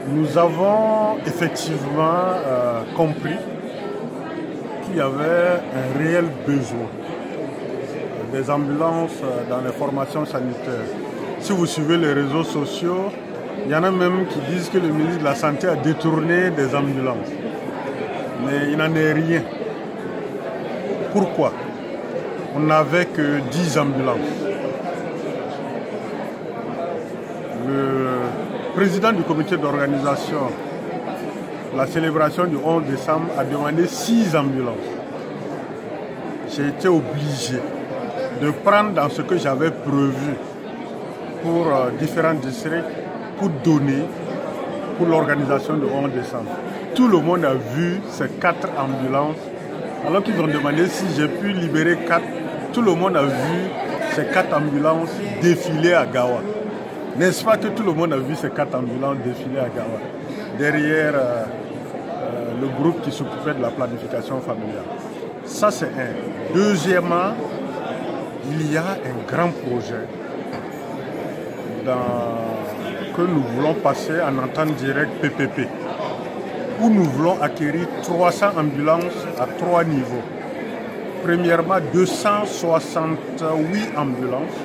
Nous avons effectivement compris qu'il y avait un réel besoin des ambulances dans les formations sanitaires. Si vous suivez les réseaux sociaux, il y en a même qui disent que le ministre de la Santé a détourné des ambulances. Mais il n'en est rien. Pourquoi? On n'avait que 10 ambulances. Le président du comité d'organisation, la célébration du 11 décembre, a demandé 6 ambulances. J'ai été obligé de prendre dans ce que j'avais prévu pour différents districts pour donner pour l'organisation du 11 décembre. Tout le monde a vu ces 4 ambulances. Alors qu'ils ont demandé si j'ai pu libérer 4, tout le monde a vu ces 4 ambulances défiler à Gawa. N'est-ce pas que tout le monde a vu ces 4 ambulances défiler à Gawa, derrière le groupe qui s'occupait de la planification familiale? Ça, c'est un. Deuxièmement, il y a un grand projet que nous voulons passer en entente directe PPP, où nous voulons acquérir 300 ambulances à 3 niveaux. Premièrement, 268 ambulances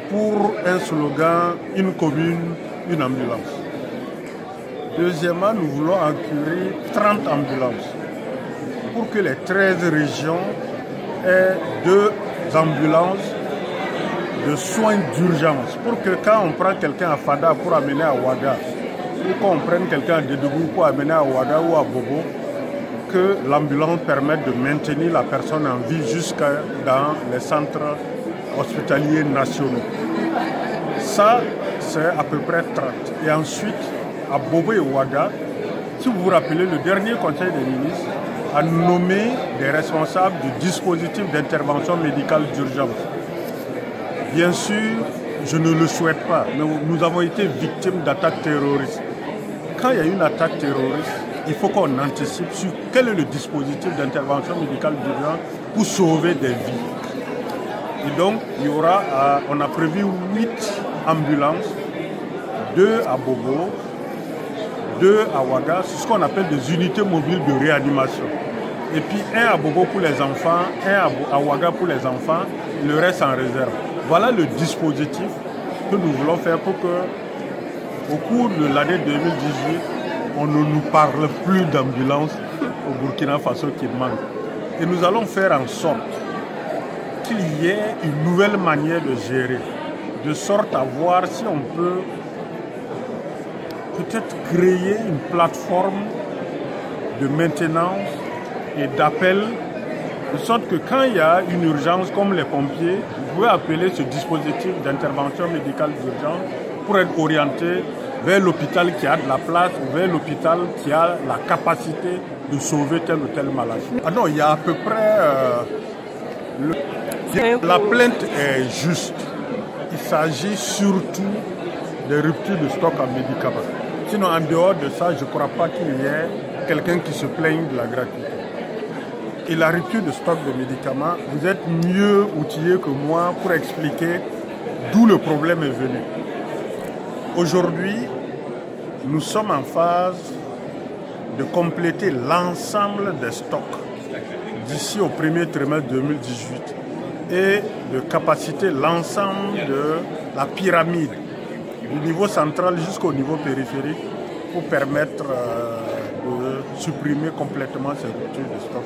pour un slogan « Une commune, une ambulance ». Deuxièmement, nous voulons acquérir 30 ambulances pour que les 13 régions aient 2 ambulances de soins d'urgence. Pour que quand on prend quelqu'un à Fada pour amener à Ouaga, ou quand on prenne quelqu'un à Dédougou pour amener à Ouaga ou à Bobo, que l'ambulance permette de maintenir la personne en vie jusqu'à dans les centres hospitaliers nationaux. Ça, c'est à peu près 30. Et ensuite, à Bobo et Ouaga, si vous vous rappelez, le dernier conseil des ministres a nommé des responsables du dispositif d'intervention médicale d'urgence. Bien sûr, je ne le souhaite pas, mais nous avons été victimes d'attaques terroristes. Quand il y a une attaque terroriste, il faut qu'on anticipe sur quel est le dispositif d'intervention médicale d'urgence pour sauver des vies. Et donc, il y aura, on a prévu 8 ambulances, 2 à Bobo, 2 à Ouaga, c'est ce qu'on appelle des unités mobiles de réanimation. Et puis 1 à Bobo pour les enfants, 1 à Ouaga pour les enfants, le reste en réserve. Voilà le dispositif que nous voulons faire pour que, au cours de l'année 2018, on ne nous parle plus d'ambulance au Burkina Faso qui manque. Et nous allons faire en sorte qu'il y ait une nouvelle manière de gérer, de sorte à voir si on peut peut-être créer une plateforme de maintenance et d'appel, de sorte que quand il y a une urgence comme les pompiers, vous pouvez appeler ce dispositif d'intervention médicale d'urgence pour être orienté vers l'hôpital qui a de la place ou vers l'hôpital qui a la capacité de sauver tel ou tel malade. Ah non, il y a à peu près... La plainte est juste. Il s'agit surtout des ruptures de stock en médicaments. Sinon, en dehors de ça, je ne crois pas qu'il y ait quelqu'un qui se plaigne de la gratuité. Et la rupture de stock de médicaments, vous êtes mieux outillé que moi pour expliquer d'où le problème est venu. Aujourd'hui, nous sommes en phase de compléter l'ensemble des stocks d'ici au premier trimestre 2018 et de capaciter l'ensemble de la pyramide du niveau central jusqu'au niveau périphérique pour permettre de supprimer complètement ces ruptures de stock.